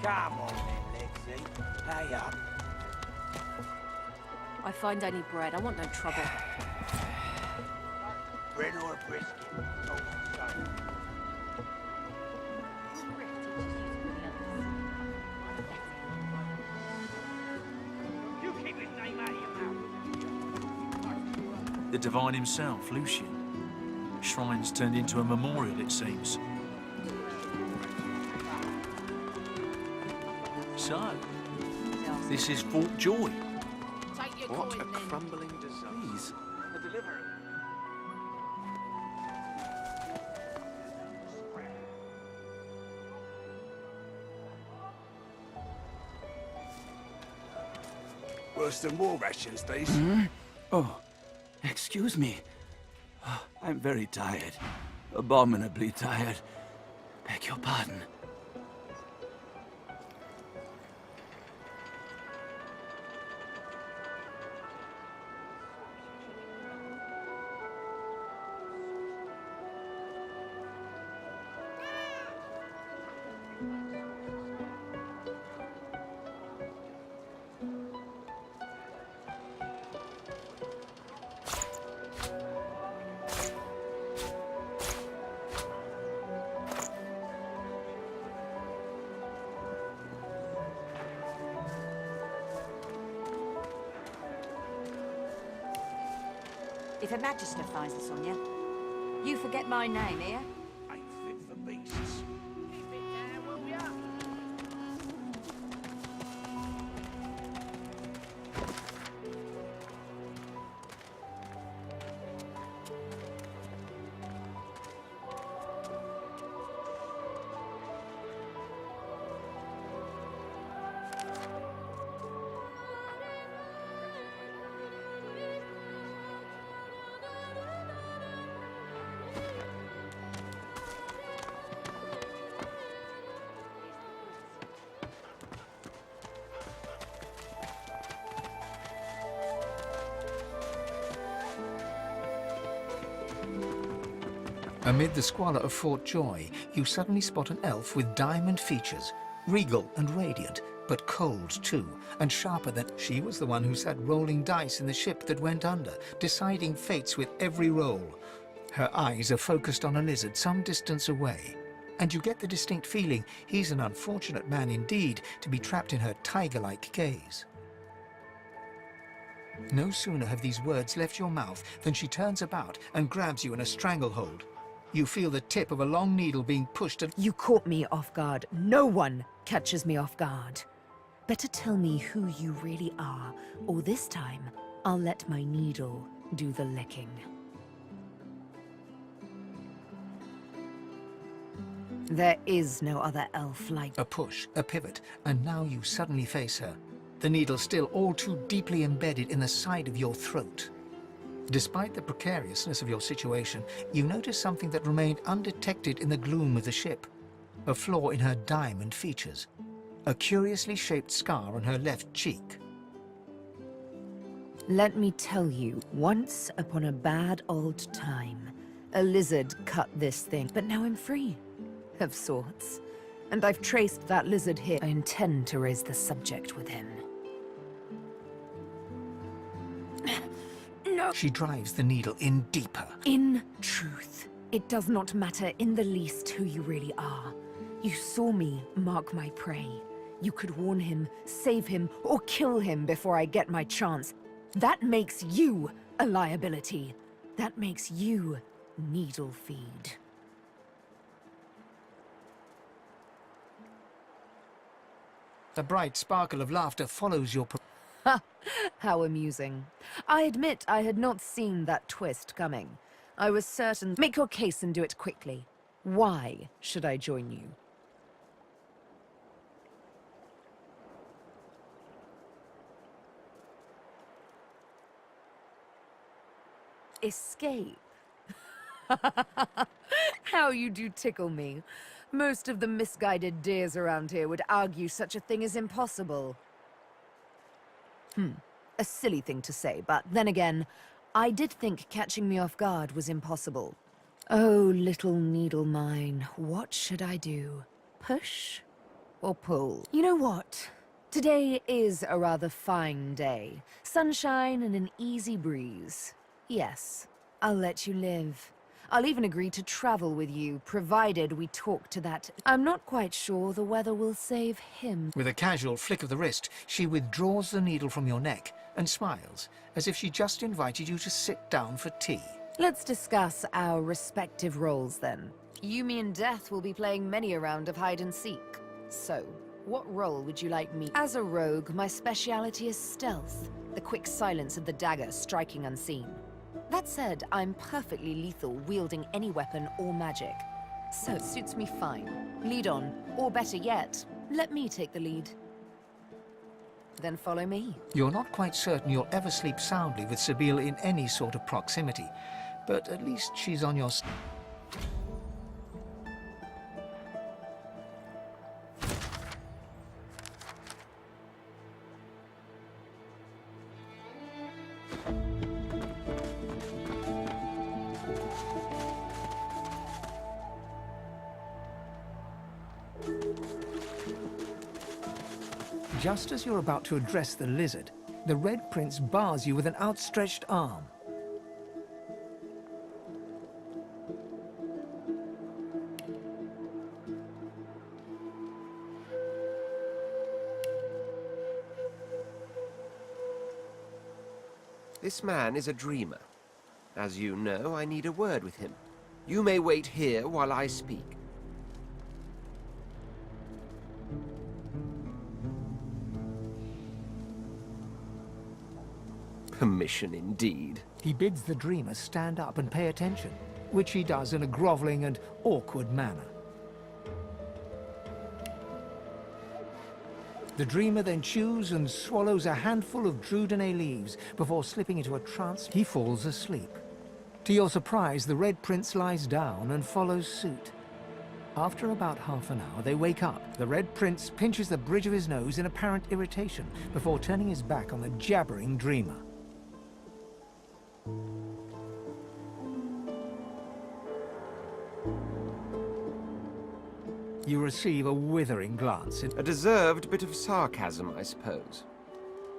Come on then, Lexi. Pay up. I find I need bread. I want no trouble. Bread or a brisket? Oh, son. You keep his name out of your mouth. The divine himself, Lucian. Shrine's turned into a memorial, it seems. So, this is Fort Joy. What a crumbling disease. The delivery. Worse than war rations, these. Oh, excuse me. I'm very tired. Abominably tired. Beg your pardon. If a magister finds this on you, you forget my name here. Ain't fit for beasts. Keep it down, will ya? Amid the squalor of Fort Joy, you suddenly spot an elf with diamond features, regal and radiant, but cold too, and sharper than... She was the one who sat rolling dice in the ship that went under, deciding fates with every roll. Her eyes are focused on a lizard some distance away, and you get the distinct feeling he's an unfortunate man indeed to be trapped in her tiger-like gaze. No sooner have these words left your mouth than she turns about and grabs you in a stranglehold. You feel the tip of a long needle being pushed and... You caught me off guard. No one catches me off guard. Better tell me who you really are, or this time, I'll let my needle do the licking. There is no other elf like... A push, a pivot, and now you suddenly face her. The needle still all too deeply embedded in the side of your throat. Despite the precariousness of your situation, you notice something that remained undetected in the gloom of the ship. A flaw in her diamond features. A curiously shaped scar on her left cheek. Let me tell you, once upon a bad old time, a lizard cut this thing, but now I'm free. Of sorts. And I've traced that lizard here. I intend to raise the subject with him. No. She drives the needle in deeper. In truth, it does not matter in the least who you really are. You saw me mark my prey. You could warn him, save him, or kill him before I get my chance. That makes you a liability. That makes you needle feed. A bright sparkle of laughter follows your... Ha! How amusing. I admit I had not seen that twist coming. I was certain... Make your case and do it quickly. Why should I join you? Escape? How you do tickle me. Most of the misguided deers around here would argue such a thing is impossible. A silly thing to say, but then again, I did think catching me off guard was impossible. Oh, little needle mine, what should I do? Push or pull. You know what? Today is a rather fine day. Sunshine and an easy breeze. Yes, I'll let you live. I'll even agree to travel with you, provided we talk to that. I'm not quite sure the weather will save him. With a casual flick of the wrist, she withdraws the needle from your neck and smiles, as if she just invited you to sit down for tea. Let's discuss our respective roles then. You, me, and Death will be playing many a round of hide and seek. So, what role would you like me? As a rogue, my speciality is stealth, the quick silence of the dagger striking unseen. That said, I'm perfectly lethal wielding any weapon or magic. So it suits me fine. Lead on, or better yet, let me take the lead. Then follow me. You're not quite certain you'll ever sleep soundly with Sabine in any sort of proximity, but at least she's on your side. Just as you're about to address the lizard, the Red Prince bars you with an outstretched arm. This man is a dreamer. As you know, I need a word with him. You may wait here while I speak. Permission indeed. He bids the dreamer stand up and pay attention, which he does in a groveling and awkward manner. The dreamer then chews and swallows a handful of Drudenay leaves before slipping into a trance. He falls asleep. To your surprise, the Red Prince lies down and follows suit. After about half an hour, they wake up. The Red Prince pinches the bridge of his nose in apparent irritation before turning his back on the jabbering dreamer. You receive a withering glance. A deserved bit of sarcasm, I suppose.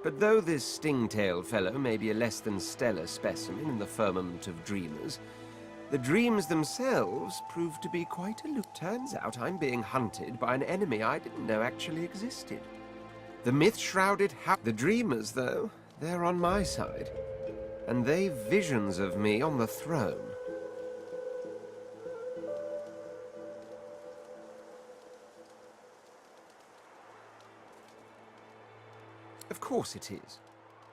But though this sting-tailed fellow may be a less than stellar specimen in the firmament of dreamers, the dreams themselves prove to be quite a loop. Turns out I'm being hunted by an enemy I didn't know actually existed. The myth-shrouded The dreamers, though, they're on my side. And they've visions of me on the throne. Of course it is.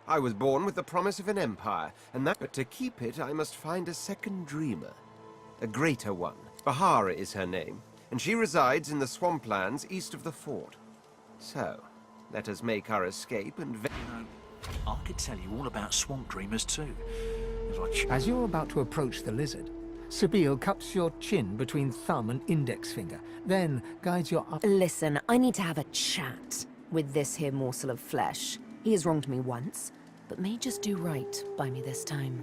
I was born with the promise of an empire, but to keep it I must find a second dreamer. A greater one. Bahara is her name, and she resides in the swamplands east of the fort. So, let us make our escape and... I could tell you all about swamp dreamers too. If I As you're about to approach the lizard, Sabine cups your chin between thumb and index finger, then guides your eye. Listen, I need to have a chat with this here morsel of flesh. He has wronged me once, but may just do right by me this time.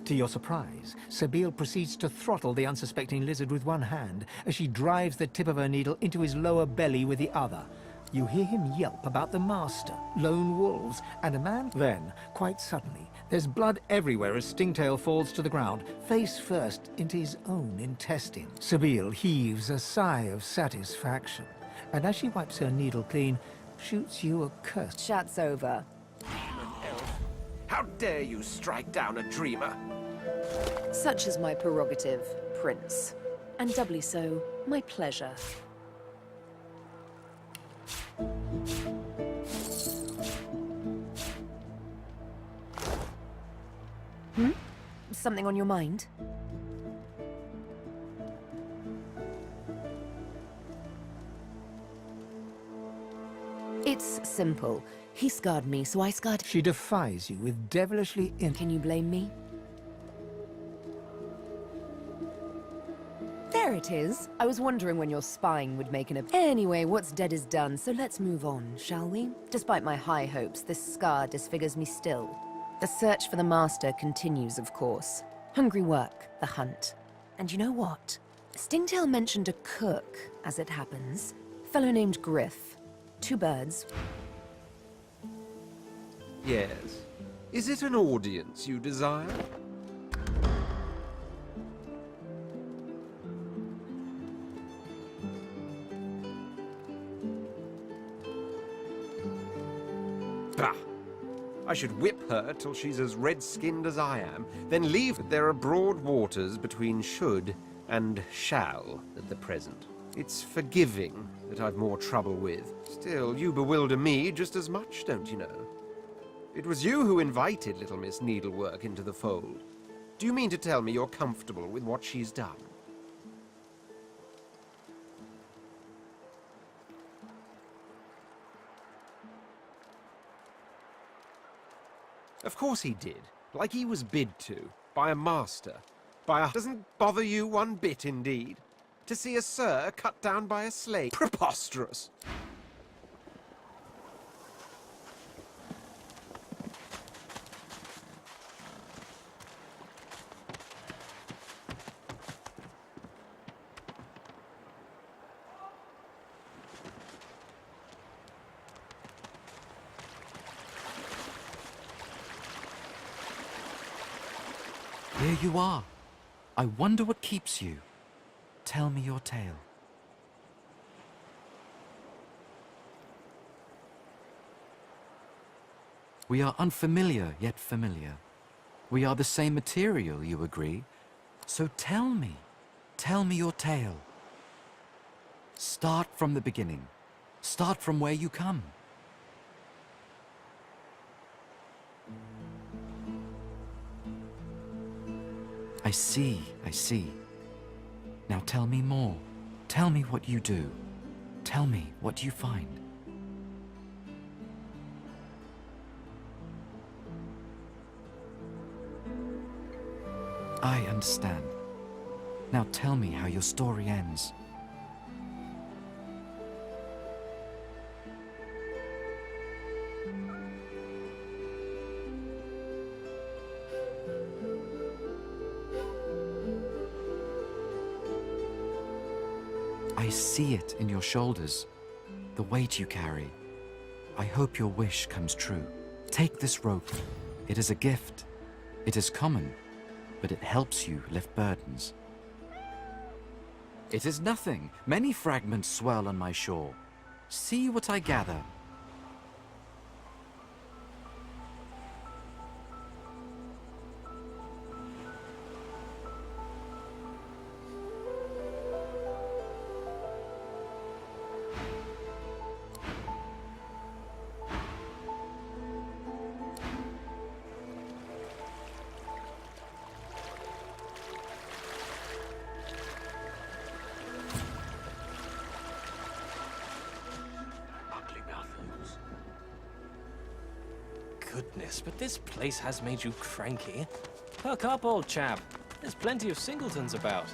To your surprise, Sabine proceeds to throttle the unsuspecting lizard with one hand as she drives the tip of her needle into his lower belly with the other. You hear him yelp about the master, lone wolves, and a man. Then, quite suddenly, there's blood everywhere as Stingtail falls to the ground, face first into his own intestine. Sabine heaves a sigh of satisfaction, and as she wipes her needle clean, shoots you a curse. Chat's over. How dare you strike down a dreamer? Such is my prerogative, Prince. And doubly so, my pleasure. Something on your mind? It's simple. He scarred me, so I scarred... She defies you with devilishly Can you blame me? There it is. I was wondering when your spying would make an... Anyway, what's dead is done, so let's move on, shall we? Despite my high hopes, this scar disfigures me still. The search for the Master continues, of course. Hungry work, the hunt. And you know what? Stingtail mentioned a cook, as it happens. Fellow named Griff. 2 birds. Yes. Is it an audience you desire? Bah! I should whip her till she's as red-skinned as I am, then leave. There are broad waters between should and shall at the present. It's forgiving that I've more trouble with. Still, you bewilder me just as much, don't you know? It was you who invited little Miss Needlework into the fold. Do you mean to tell me you're comfortable with what she's done? Of course he did. Like he was bid to. By a master. By a... Doesn't bother you one bit, indeed. To see a sir cut down by a slave. Preposterous! Here you are. I wonder what keeps you. Tell me your tale. We are unfamiliar, yet familiar. We are the same material, you agree? So tell me your tale. Start from the beginning. Start from where you come. I see. Now tell me more. Tell me what you do. Tell me what you find. I understand. Now tell me how your story ends. I see it in your shoulders, the weight you carry. I hope your wish comes true. Take this rope. It is a gift. It is common, but it helps you lift burdens. It is nothing. Many fragments swirl on my shore. See what I gather. Goodness, but this place has made you cranky. Perk up, old chap. There's plenty of singletons about.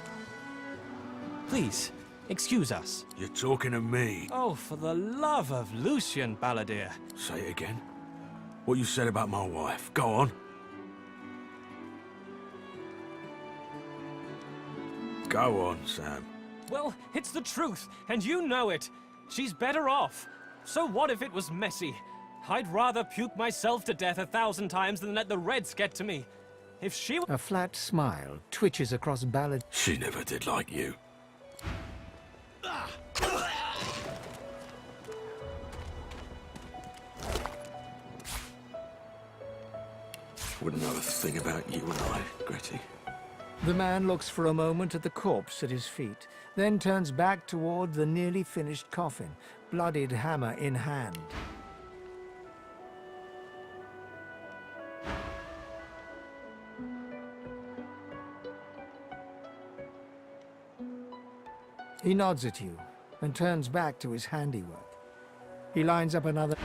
Please, excuse us. You're talking to me. Oh, for the love of Lucian, Balladeer. Say it again. What you said about my wife. Go on. Go on, Sam. Well, it's the truth, and you know it. She's better off. So what if it was messy? I'd rather puke myself to death 1,000 times than let the Reds get to me. If she... A flat smile twitches across Ballad. She never did like you. Wouldn't know a thing about you and I, Gretty. The man looks for a moment at the corpse at his feet, then turns back toward the nearly finished coffin, bloodied hammer in hand. He nods at you and turns back to his handiwork. He lines up another...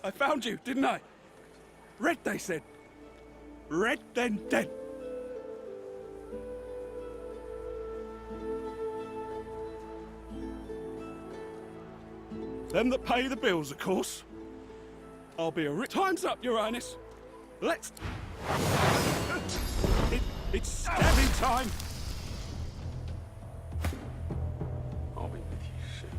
I found you, didn't I? Red, they said. Red, then dead. Them that pay the bills, of course. I'll be a Time's up, Your Highness. Let's... It's stabbing time! I'll be with you soon.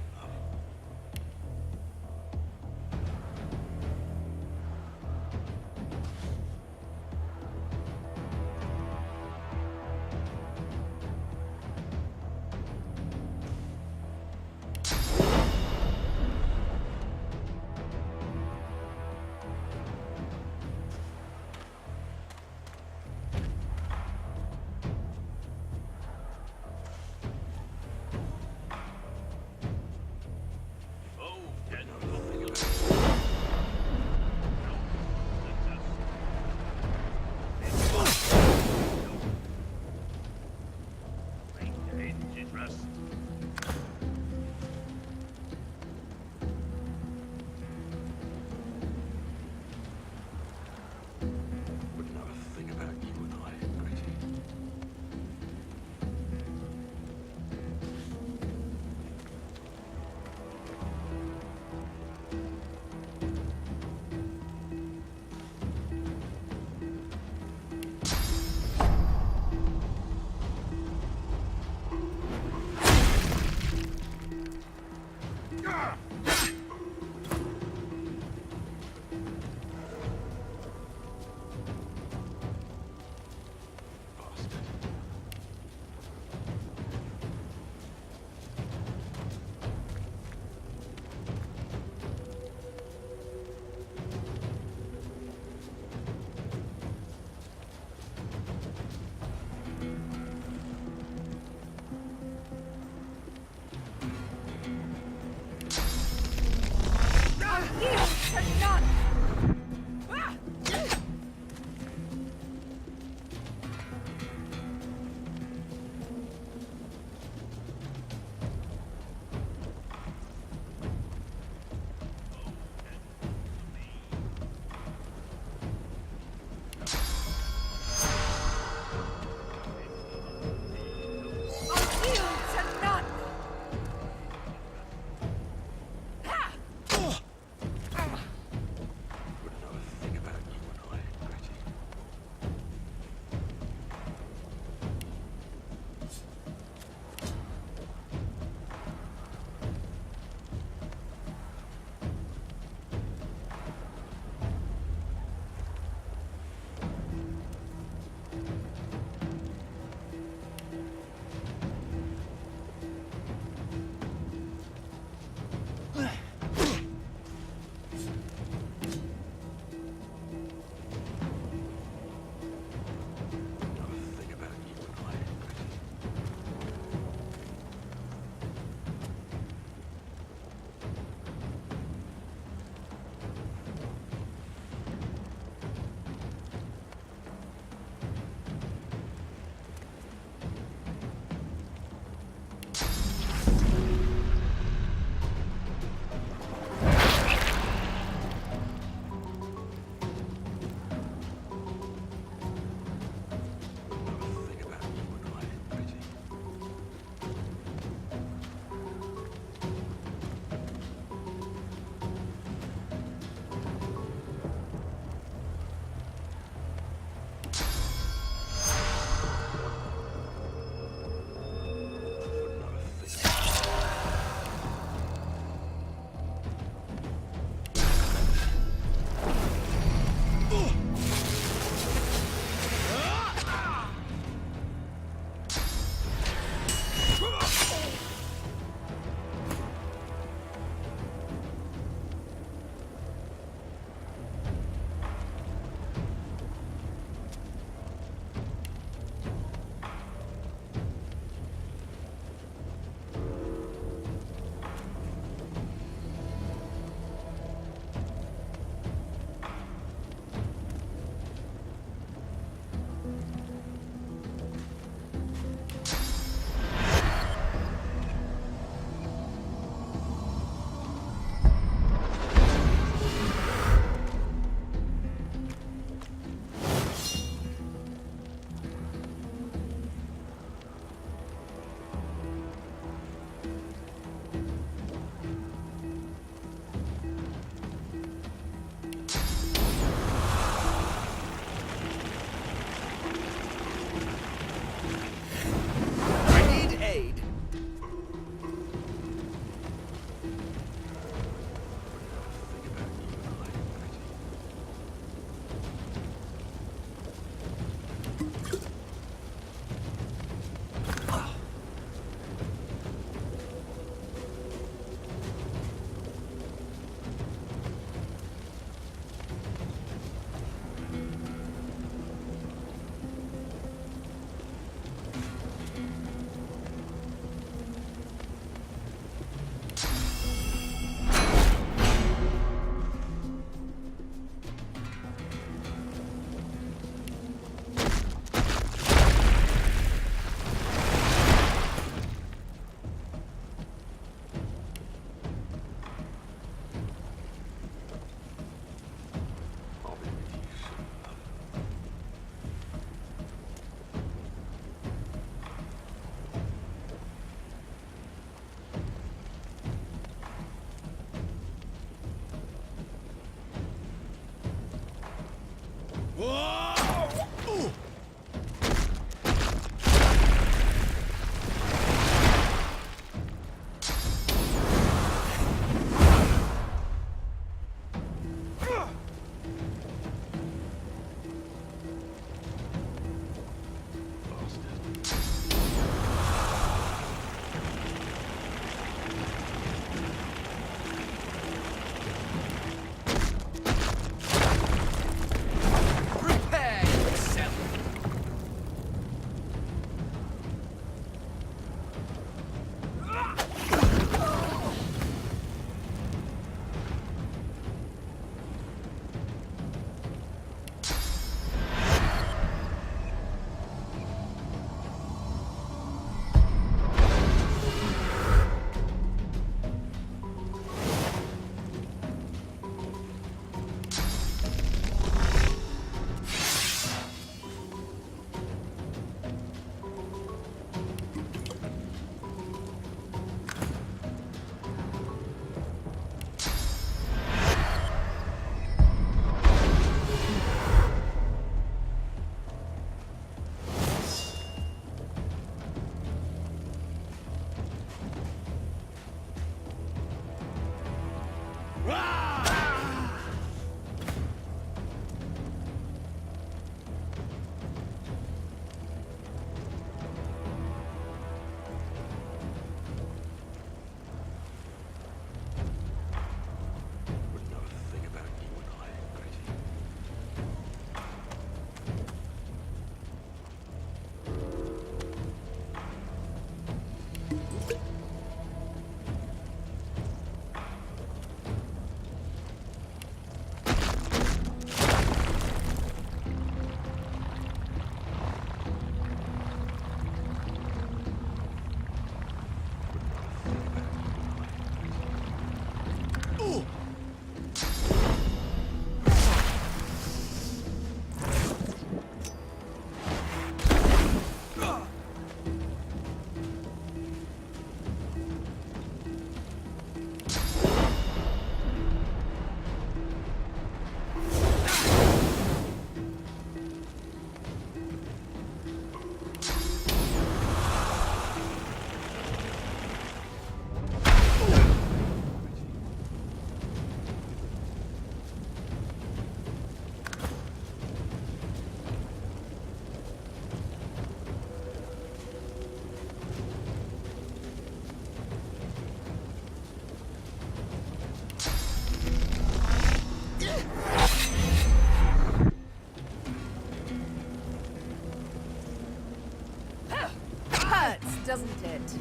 doesn't it?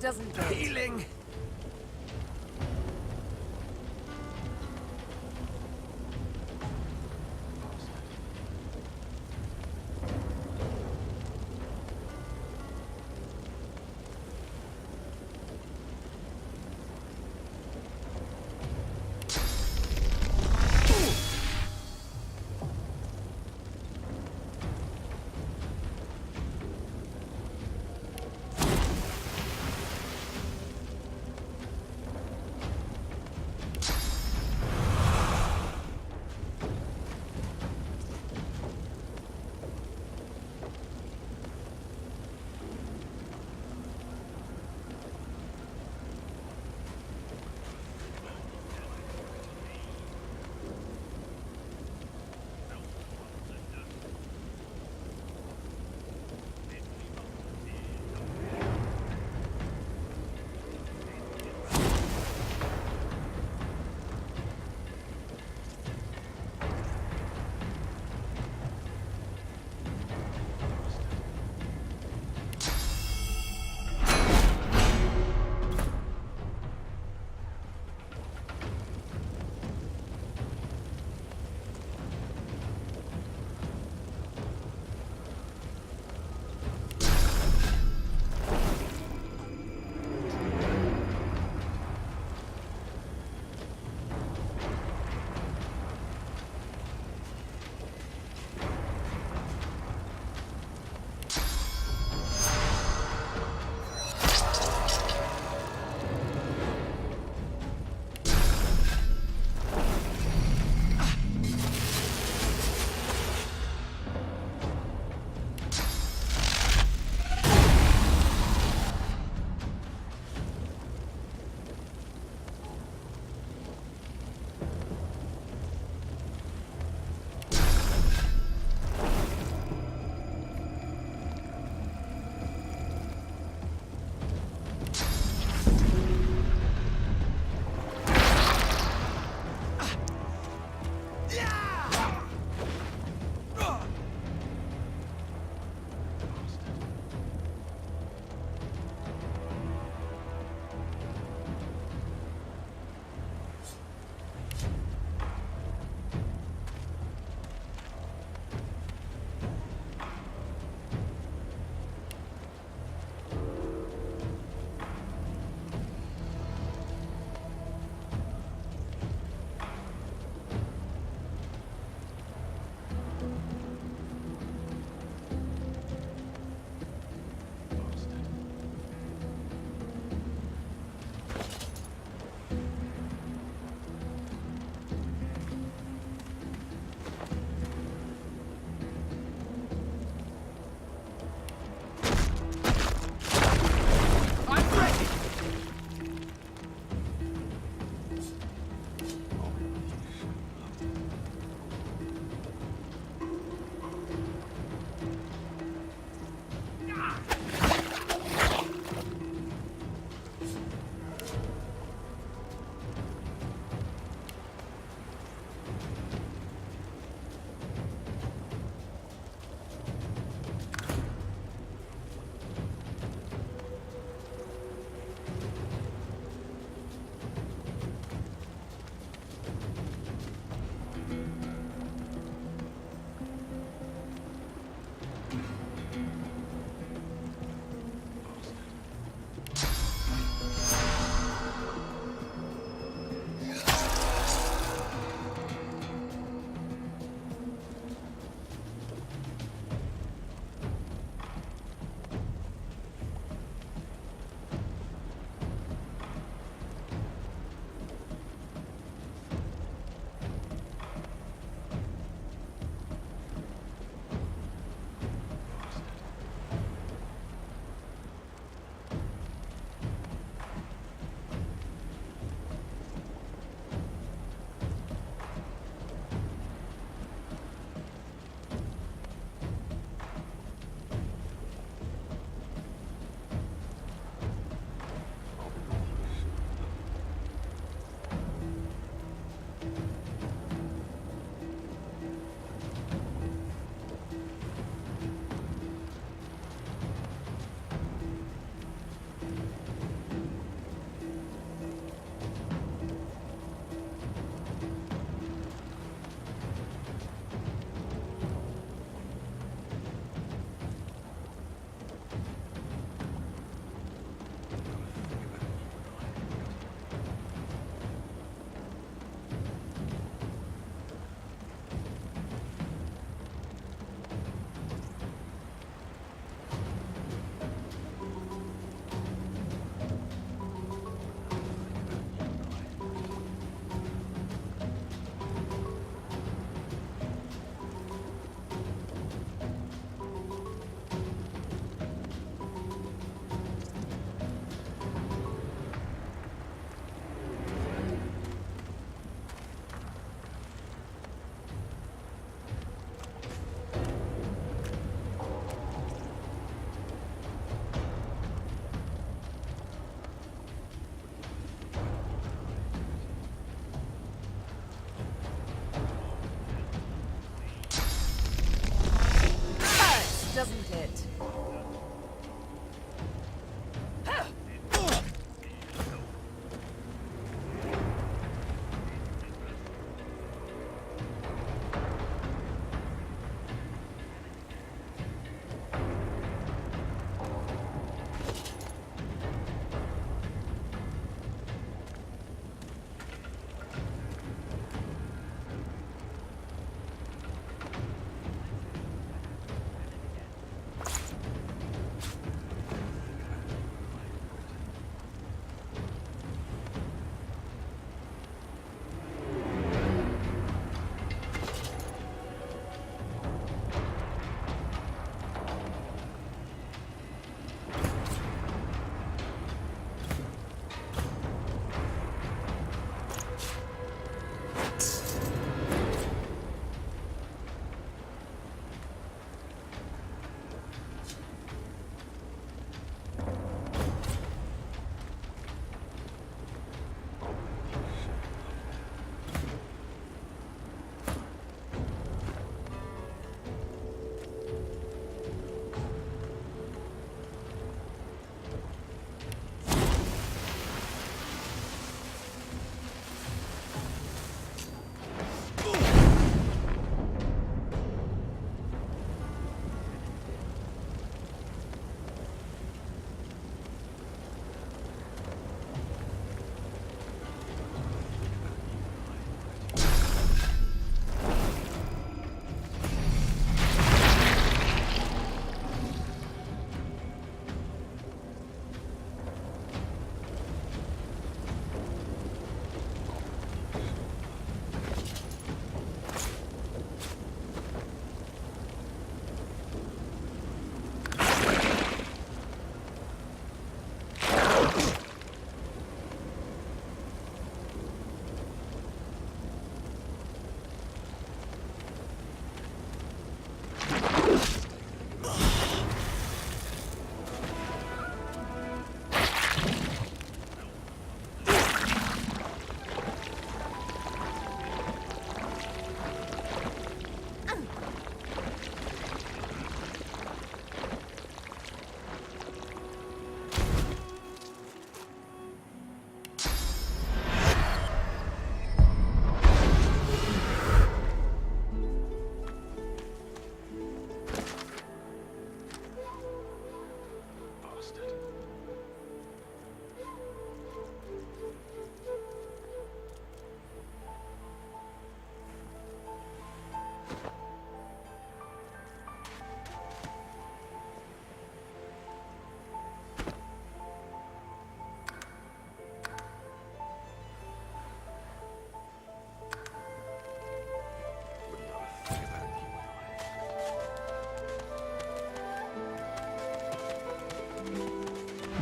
Doesn't it? Healing!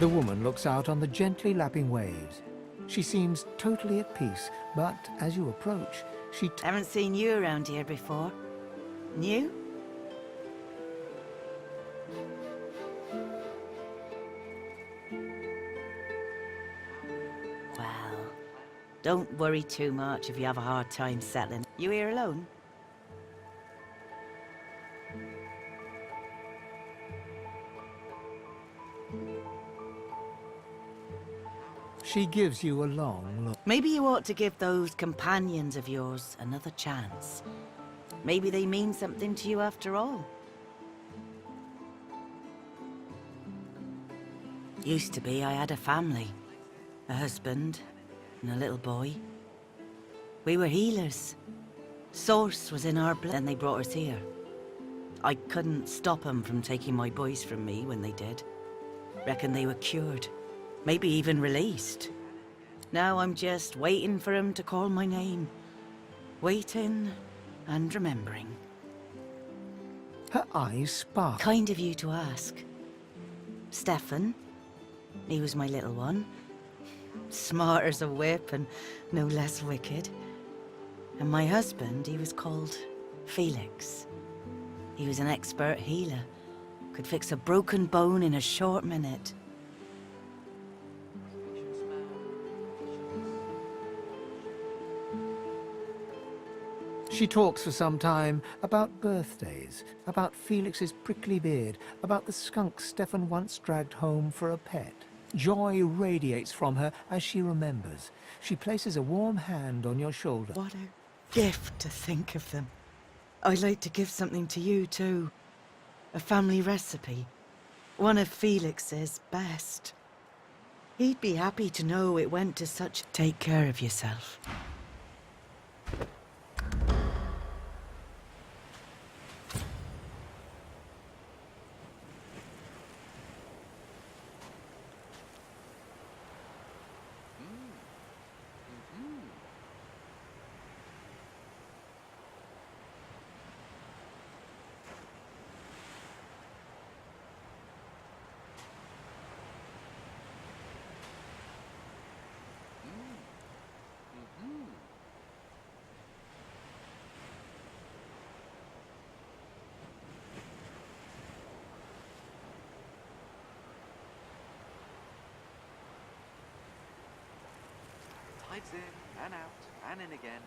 The woman looks out on the gently lapping waves. She seems totally at peace, but as you approach, she Haven't seen you around here before. New? Well, don't worry too much if you have a hard time settling. You here alone? She gives you a long look. Maybe you ought to give those companions of yours another chance. Maybe they mean something to you after all. Used to be I had a family. A husband and a little boy. We were healers. Source was in our blood, and they brought us here. I couldn't stop them from taking my boys from me when they did. Reckon they were cured. Maybe even released. Now I'm just waiting for him to call my name. Waiting and remembering. Her eyes sparkle. Kind of you to ask. Stefan, he was my little one. Smart as a whip and no less wicked. And my husband, he was called Felix. He was an expert healer. Could fix a broken bone in a short minute. She talks for some time about birthdays, about Felix's prickly beard, about the skunk Stefan once dragged home for a pet. Joy radiates from her as she remembers. She places a warm hand on your shoulder. What a gift to think of them. I'd like to give something to you too. A family recipe. One of Felix's best. He'd be happy to know it went to such... Take care of yourself. Tides in and out and in again.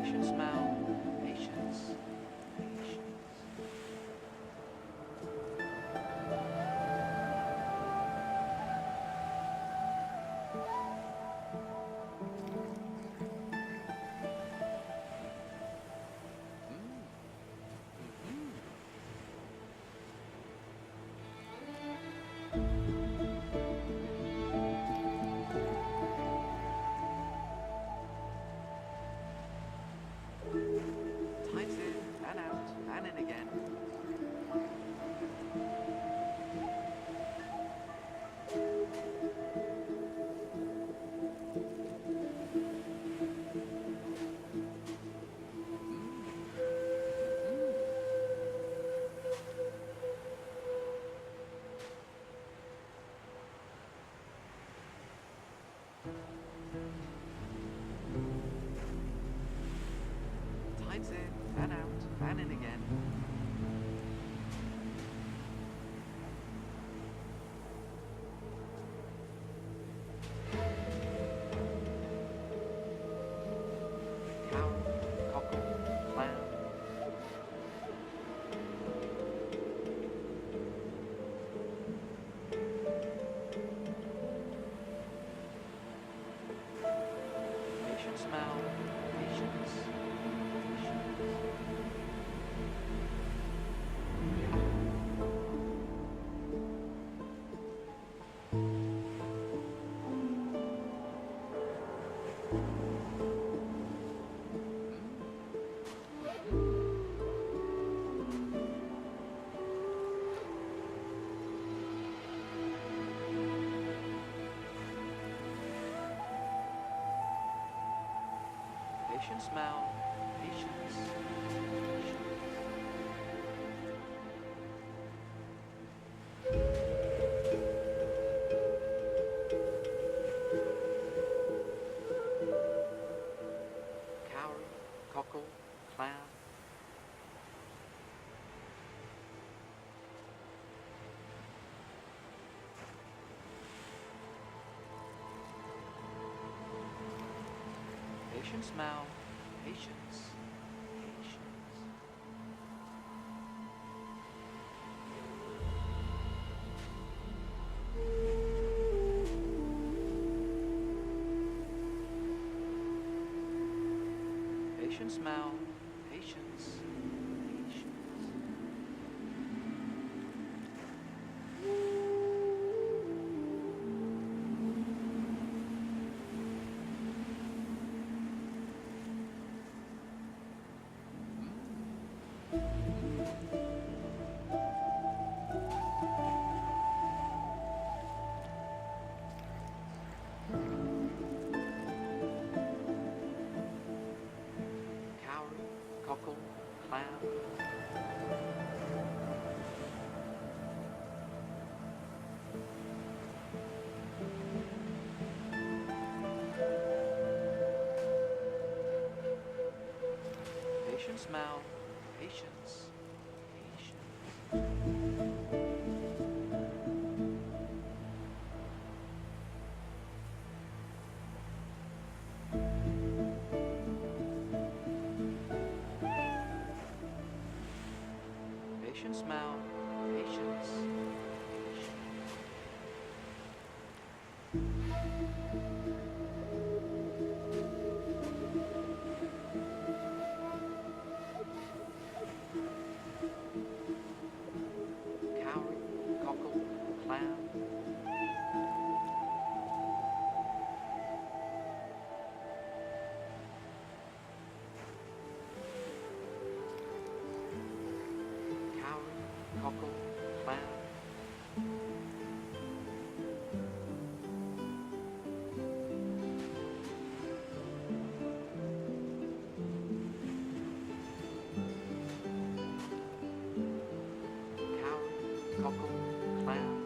Patience, Mal. Patience. Patience. Tides in and out and in again. Tides in and out and in again. Cow, cockle, clown. Patience, Mal. Patience. Patience, Mal. Patience. Cowrie, cockle, clown. Patience, Mal. Patience. Patience. Patience, Mal. Patience. Patience. Cowrie, cockle, clown. Patience, Mal. Patience. Patience. Patience, Mal. Patience. Patience. Cowrie, cockle, clown. Cowrie, cockle, clown. Cowrie, cockle, clown.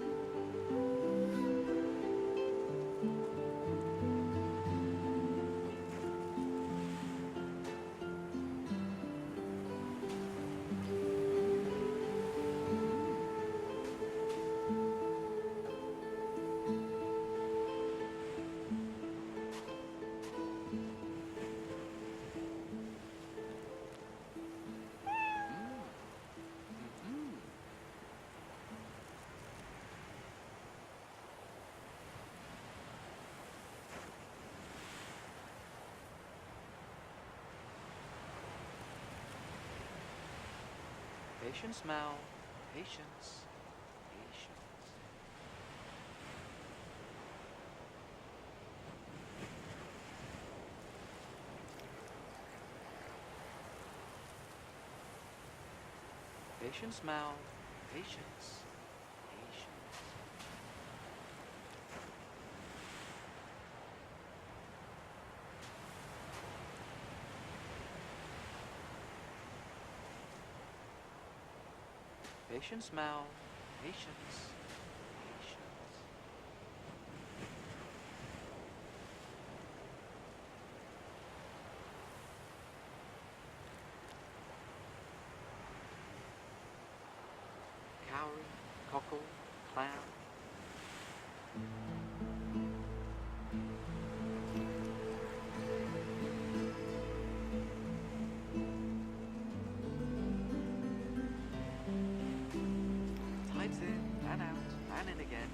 Patience, Mal. Patience. Patience. Patience, Mal. Patience. Patience. Patience, Mal. Patience. Patience. Cowrie, cockle, clown. Tides in and out and in again.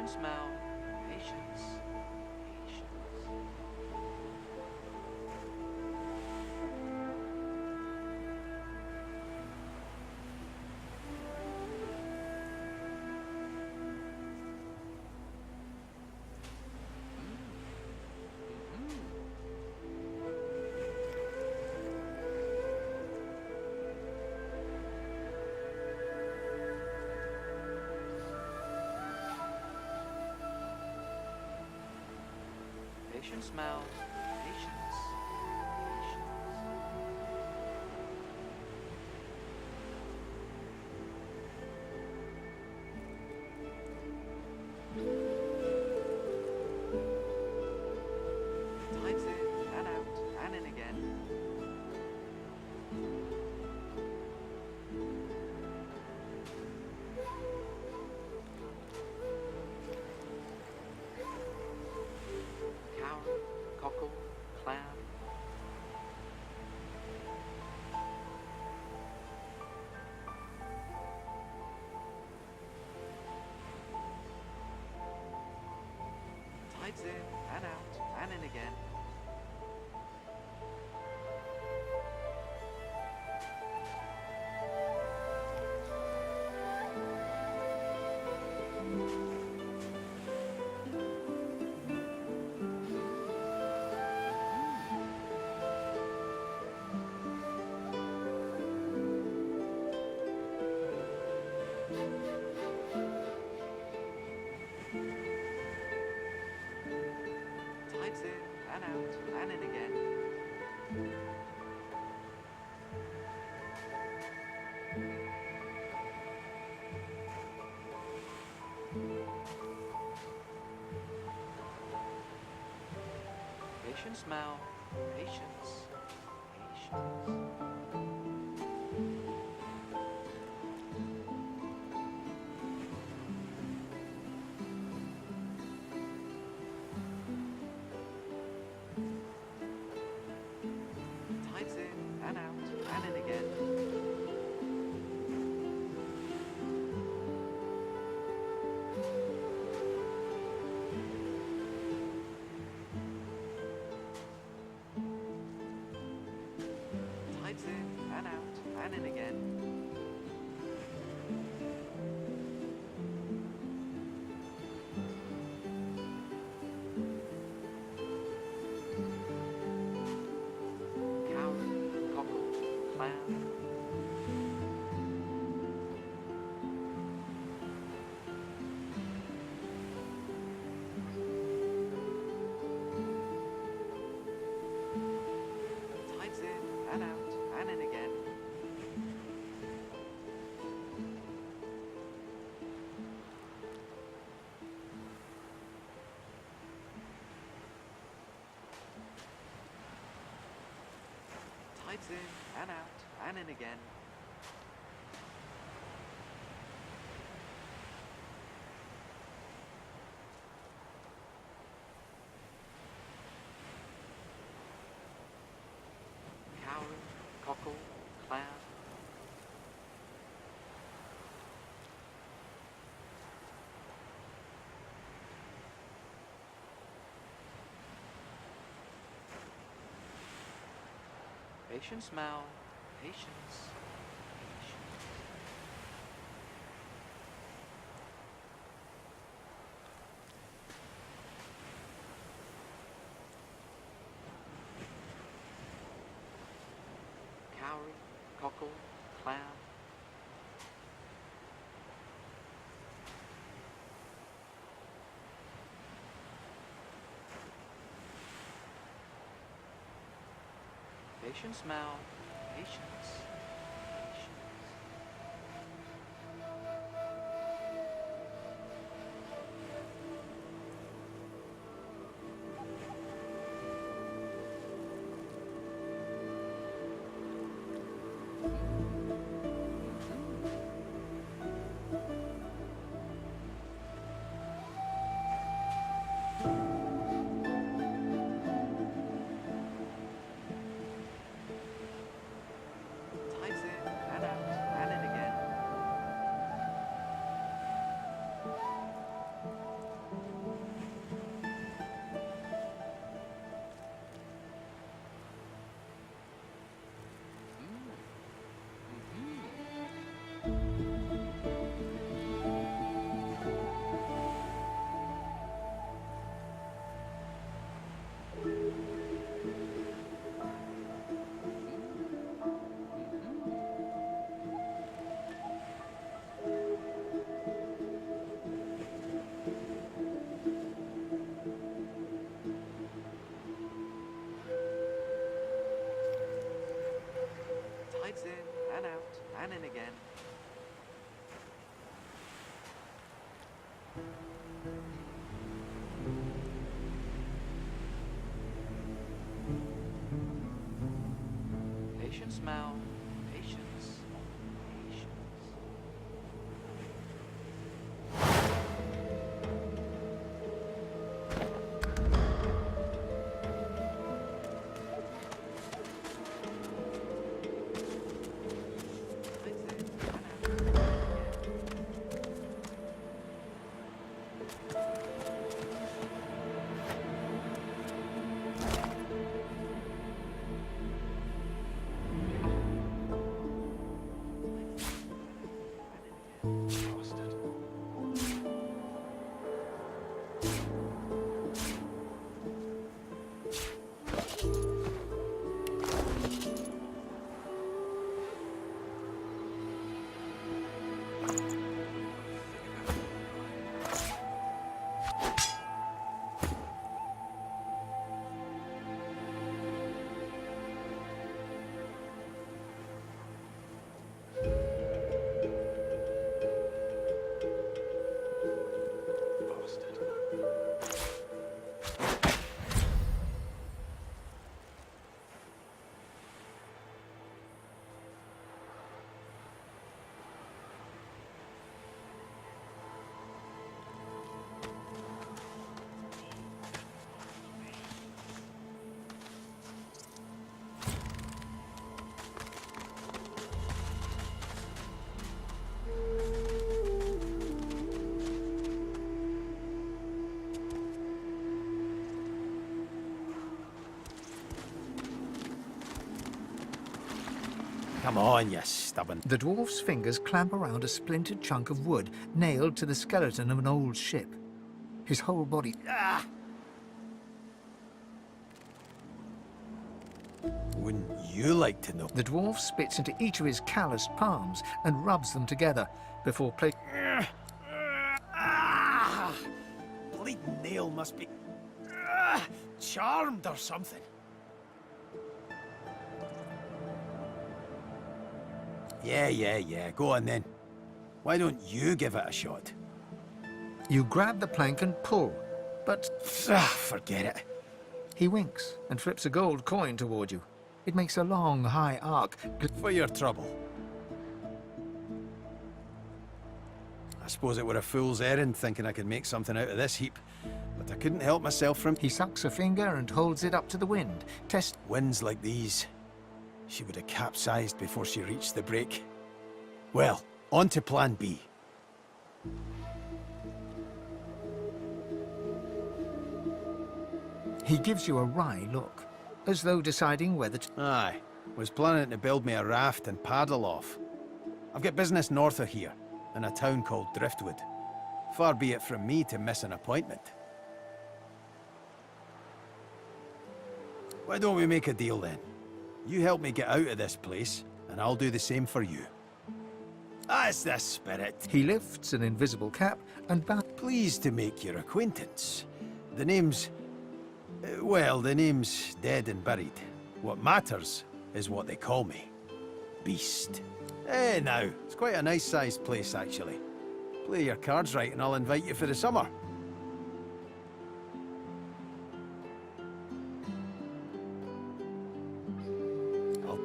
Patience, Mal. Patience. Patience. Patience, Mal. Patience. Patience. Tides in and out and in again. Cow, cockle, clam. Tides in and out and in again. Tides in and out and in again. Patience, Mal. Patience. Patience. Tides in and out and in again. Tides in and out and in again. Cow, cockle, clam. Tides in and out and in again. Tides in and out and in again. Cow, cockle, clam. Patience, Mal. Patience. Patience. Cowrie, cockle, clam. Patience, Mal. Patience. Patience. Legs in and out and in again. Patience, Mal. Patience. Patience. Come on, you stubborn... The dwarf's fingers clamp around a splintered chunk of wood nailed to the skeleton of an old ship. His whole body... Ah! Wouldn't you like to know? The dwarf spits into each of his calloused palms and rubs them together before placing... Ah! Bleeding nail must be... charmed or something. Yeah. Go on then. Why don't you give it a shot? You grab the plank and pull, but... Forget it. He winks and flips a gold coin toward you. It makes a long, high arc. For your trouble. I suppose it were a fool's errand thinking I could make something out of this heap, but I couldn't help myself from... He sucks a finger and holds it up to the wind. Winds like these, she would have capsized before she reached the break. Well, on to plan B. He gives you a wry look, as though deciding whether to... Aye, was planning to build me a raft and paddle off. I've got business north of here, in a town called Driftwood. Far be it from me to miss an appointment. Why don't we make a deal then? You help me get out of this place, and I'll do the same for you. That's the spirit. He lifts an invisible cap and bows. Pleased to make your acquaintance. The name's... well, the name's dead and buried. What matters is what they call me. Beast. Now, it's quite a nice-sized place, actually. Play your cards right and I'll invite you for the summer.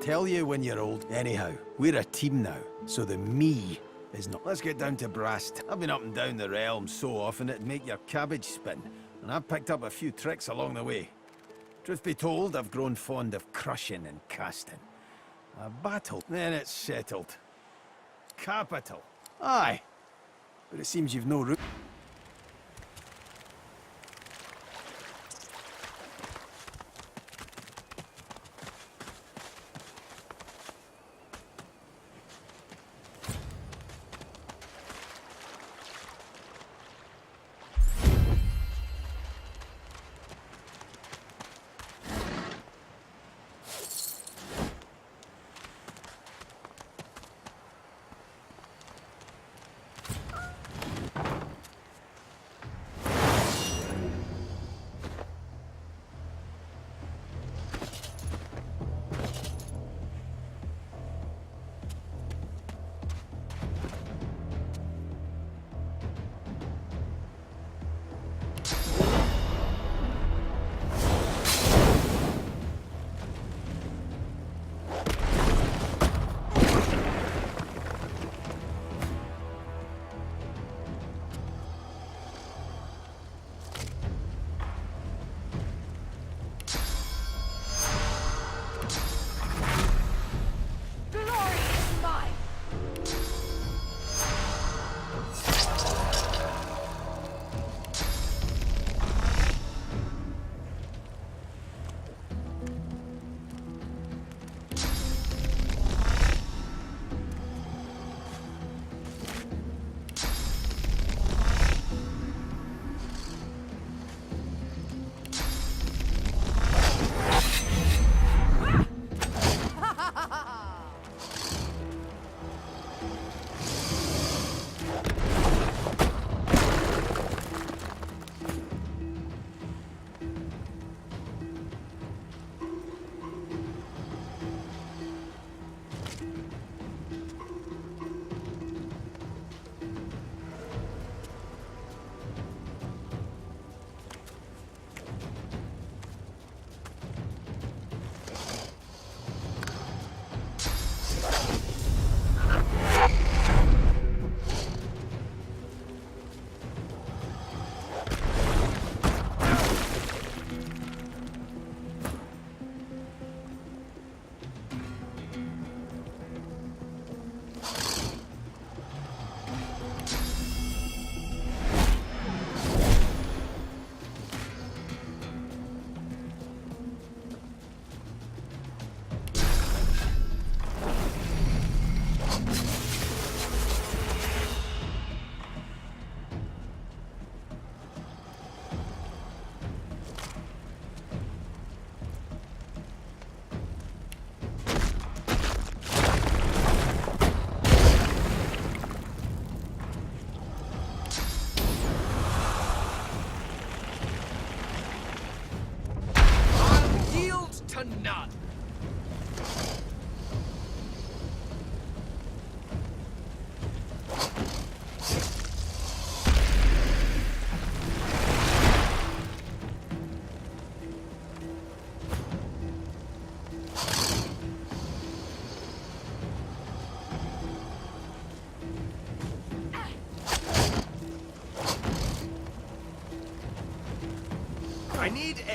Tell you when you're old. Anyhow, we're a team now, so the me is not... Let's get down to brass. I've been up and down the realm so often it'd make your cabbage spin, and I've picked up a few tricks along the way. Truth be told, I've grown fond of crushing and casting. A battle, then it's settled. Capital. Aye. But it seems you've no room.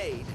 aid.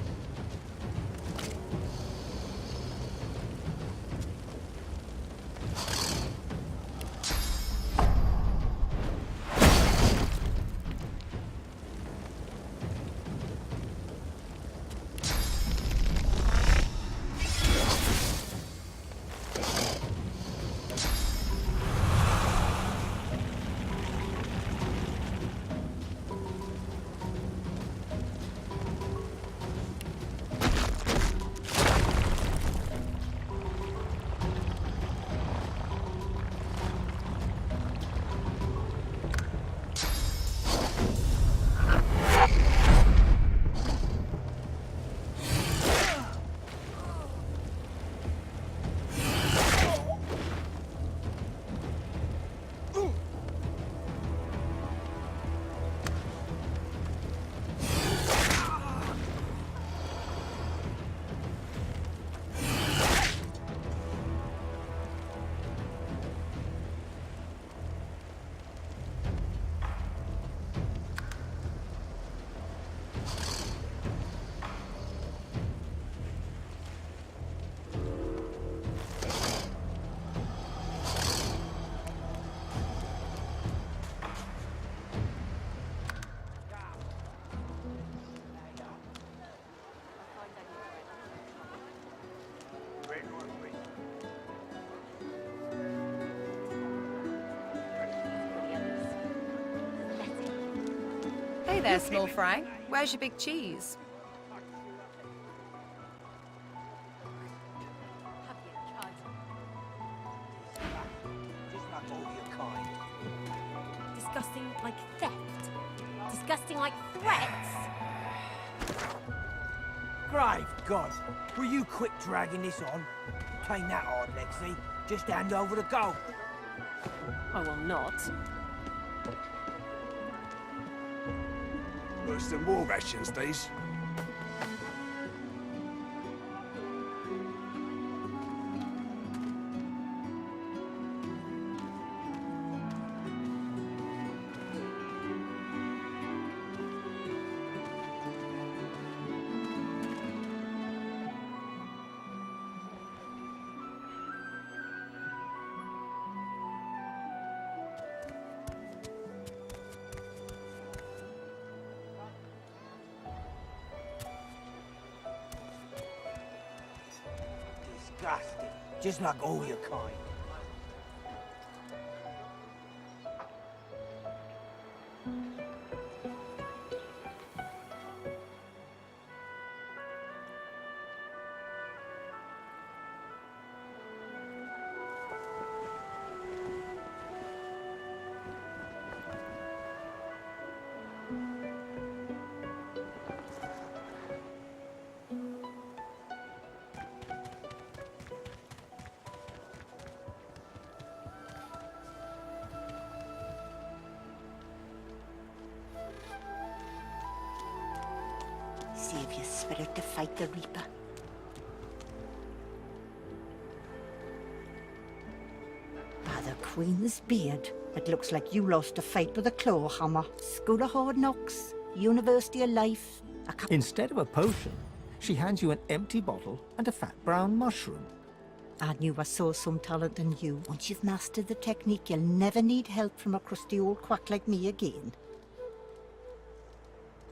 Hey there, small fry. Where's your big cheese? Disgusting like theft. Disgusting like threats. Grave God, will you quit dragging this on? Ain't that hard, Lexi. Just hand over the gold. I will not. Worse than war rations, these. Disgusting. Just like all your kind. Save your spirit to fight the Reaper. By the Queen's beard, it looks like you lost a fight with a claw hammer. School of Hard Knocks, University of Life. Instead of a potion, she hands you an empty bottle and a fat brown mushroom. I knew I saw some talent in you. Once you've mastered the technique, you'll never need help from a crusty old quack like me again.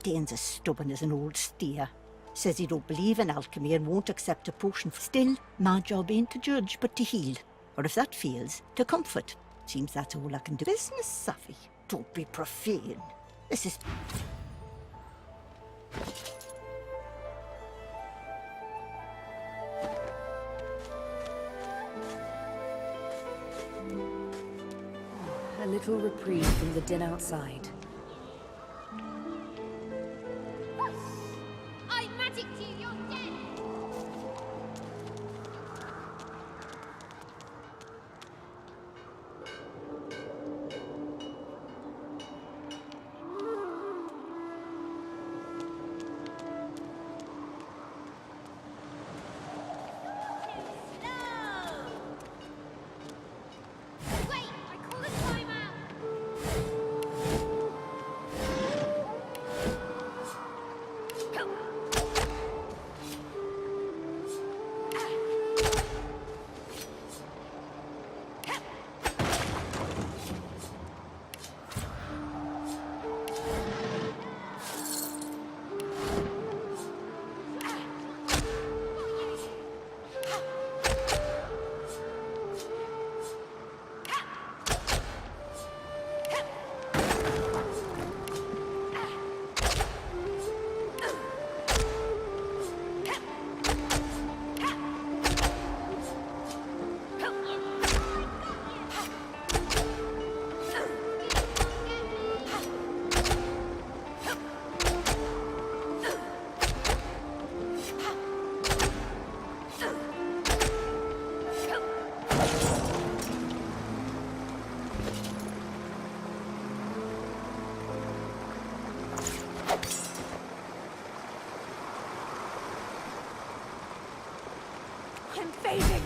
Dane's as stubborn as an old steer. Says he don't believe in alchemy and won't accept a potion. Still, my job ain't to judge, but to heal. Or if that fails, to comfort. Seems that's all I can do. Business savvy. Don't be profane. This is... A little reprieve from the din outside. I magicked you, you're dead! Wait, I call a timeout! I'm fading!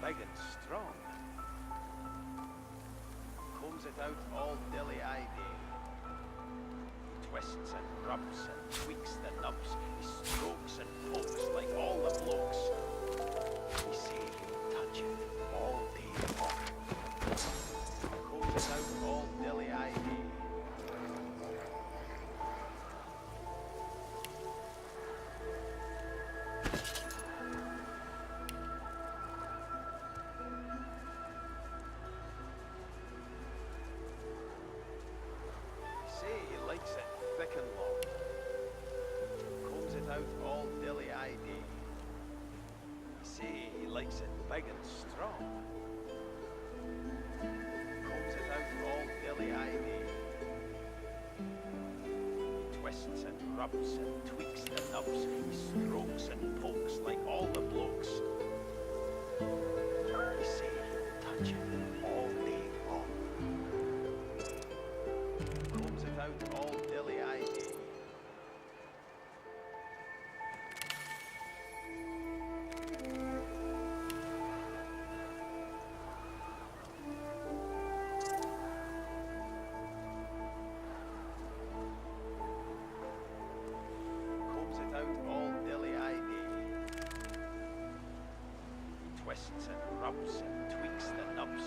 Big and strong. Combs it out all dilly-ivy. Twists and rubs and tweaks the nubs. He strokes and pokes like all the blokes. We say he'll touch it all day long. Combs it out all dilly-ivy. Big and strong. Combs it out all dilly-ivy. He twists and rubs and tweaks the nubs. He strokes and pokes like all the blokes. We say he'll touch it all day long. Combs it out all dilly-ivy. Twists and rubs and tweaks the nubs.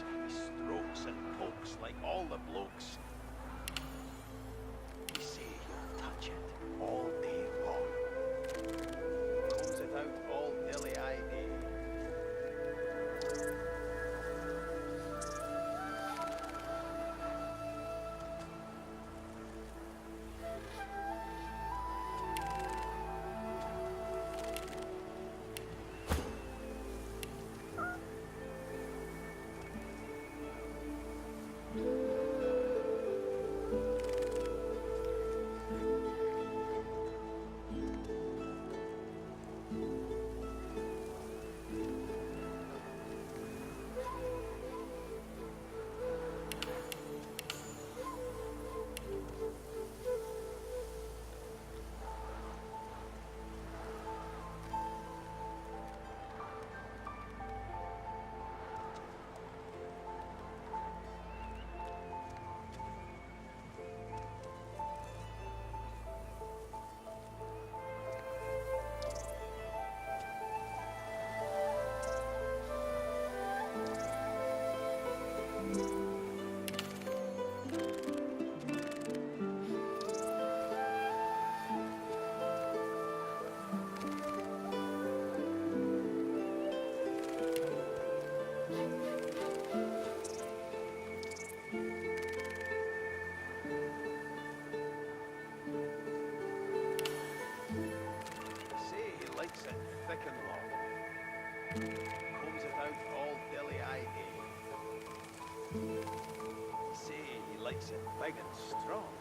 likes it big and strong.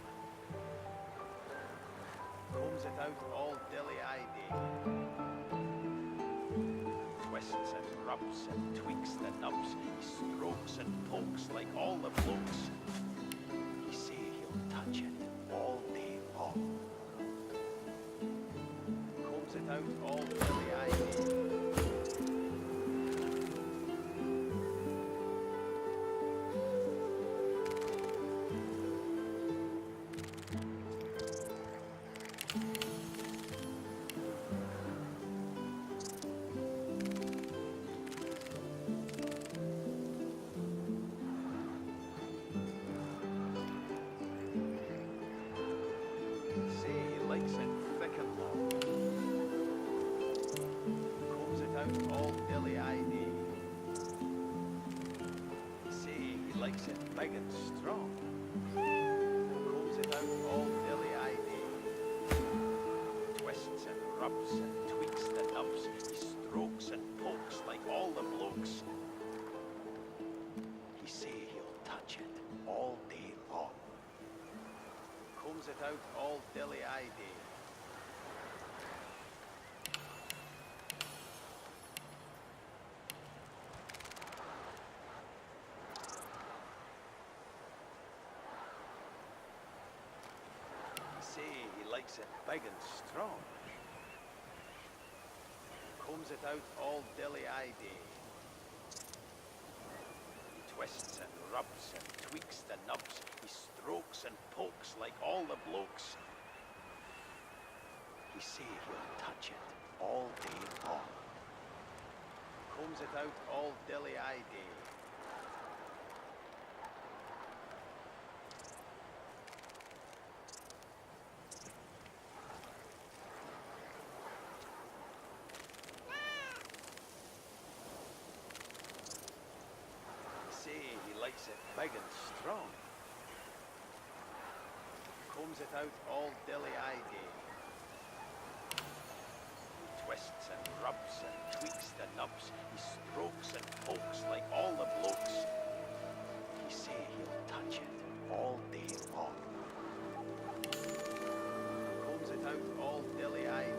Combs it out all dilly-eyed. Twists and rubs and tweaks the nubs. He strokes and pokes like all the blokes. He say he'll touch it all day long. Combs it out all dilly-eyed. All dilly-eyed. Say he likes it big and strong. Combs it out all dilly-eyed. Twists and rubs and tweaks the nubs. He strokes and pokes like all the blokes. He say he'll touch it all day long. Combs it out all dilly-eyed. He likes it big and strong. Combs it out all dilly-eyed. He twists and rubs and tweaks the nubs. He strokes and pokes like all the blokes. He say he'll touch it all day long. Combs it out all dilly-eyed. He likes it big and strong. Combs it out all dilly-eyed. He twists and rubs and tweaks the nubs. He strokes and pokes like all the blokes. He say he'll touch it all day long. Combs it out all dilly-eyed.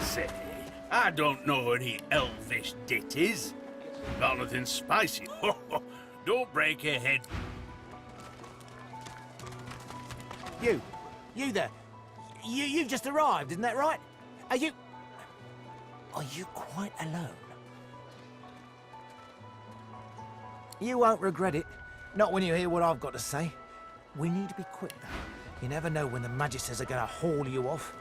Say, I don't know any elvish ditties. Got nothing spicy. Don't break your head. You there. You've just arrived, isn't that right? Are you quite alone? You won't regret it. Not when you hear what I've got to say. We need to be quick, though. You never know when the Magisters are going to haul you off.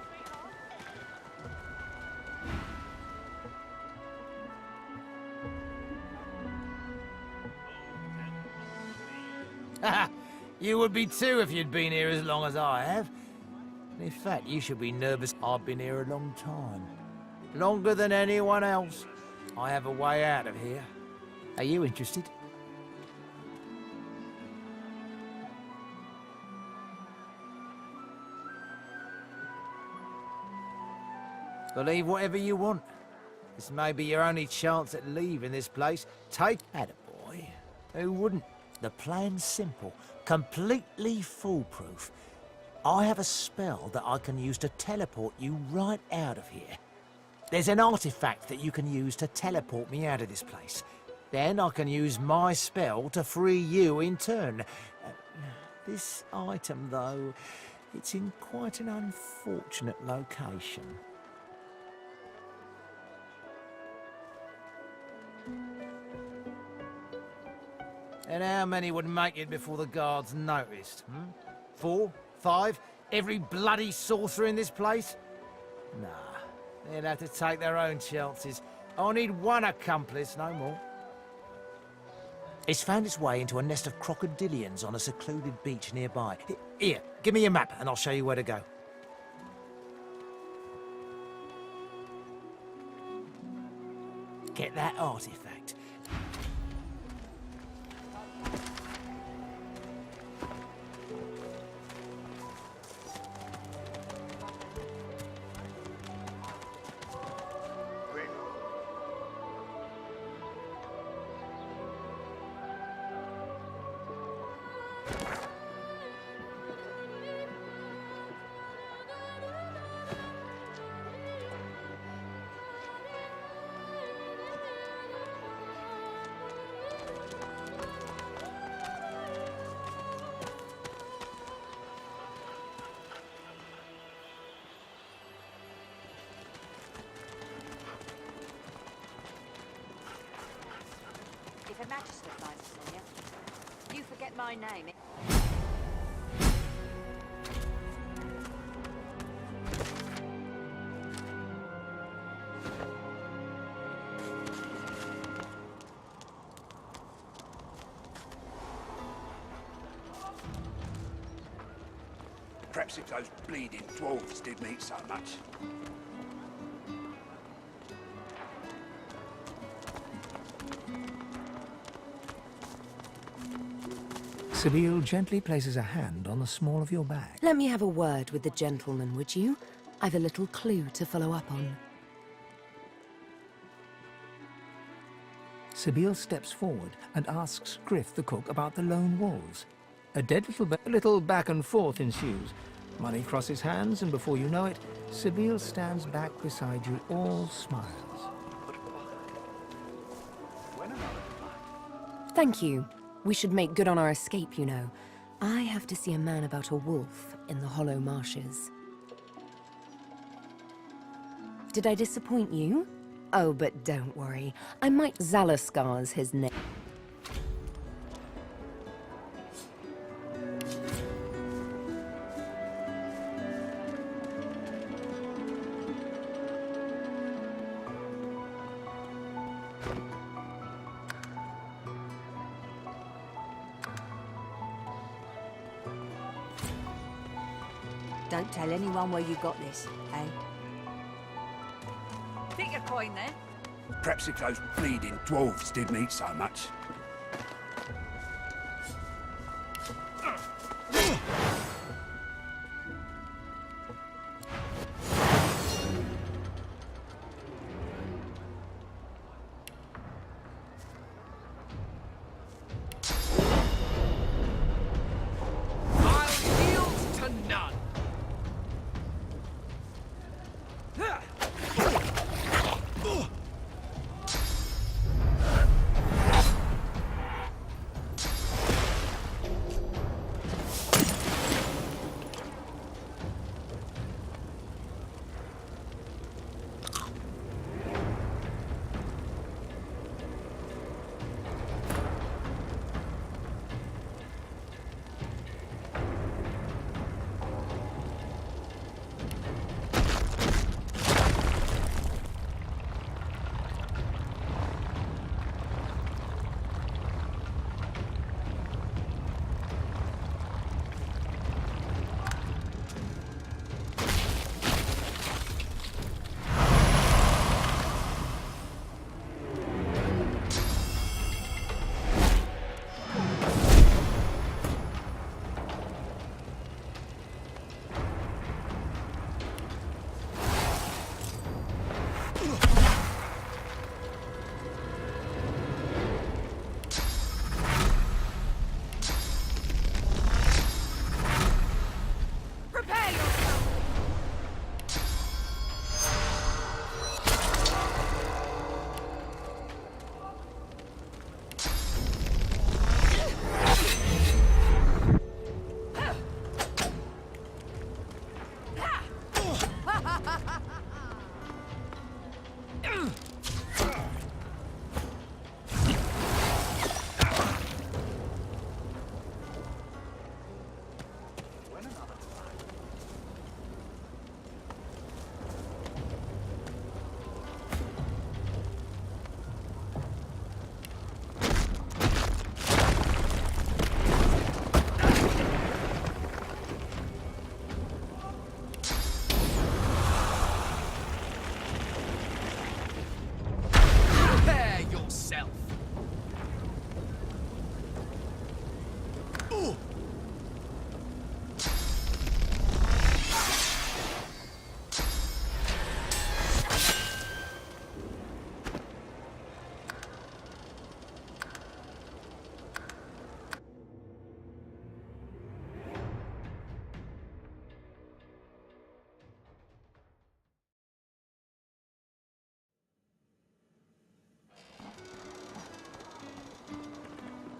You would be too if you'd been here as long as I have. In fact, you should be nervous. I've been here a long time. Longer than anyone else. I have a way out of here. Are you interested? Believe whatever you want. This may be your only chance at leaving this place. Take attaboy. Who wouldn't? The plan's simple, completely foolproof. I have a spell that I can use to teleport you right out of here. There's an artifact that you can use to teleport me out of this place. Then I can use my spell to free you in turn. This item, though, it's in quite an unfortunate location. And how many would make it before the guards noticed? 4? 5? Every bloody sorcerer in this place? Nah, they'd have to take their own chances. I need one accomplice, no more. It's found its way into a nest of crocodilians on a secluded beach nearby. Here, give me your map and I'll show you where to go. Get that artifact. If Her Majesty finds us here, you forget my name. Perhaps if those bleeding dwarves didn't eat so much. Sibyl gently places a hand on the small of your back. Let me have a word with the gentleman, would you? I've a little clue to follow up on. Sibyl steps forward and asks Griff the cook about the lone wolves. A dead little back and forth ensues. Money crosses hands, and before you know it, Sibyl stands back beside you, all smiles. Thank you. We should make good on our escape, you know. I have to see a man about a wolf in the Hollow Marshes. Did I disappoint you? Oh, but don't worry. I might Zalaskar's his name. Don't tell anyone where you got this, eh? Think your coin then. Perhaps if those bleeding dwarves didn't eat so much.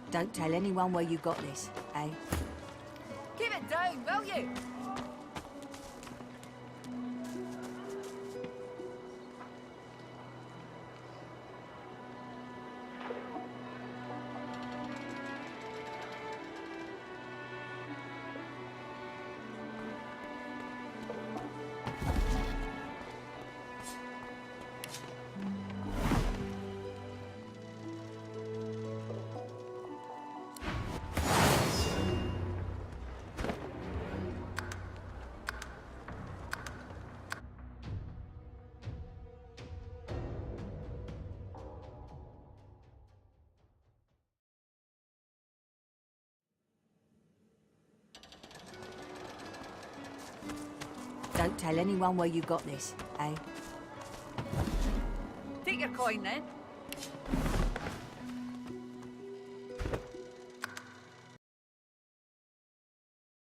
Don't tell anyone where you got this, eh? Keep it down, will you? Don't tell anyone where you got this, eh? Take your coin then.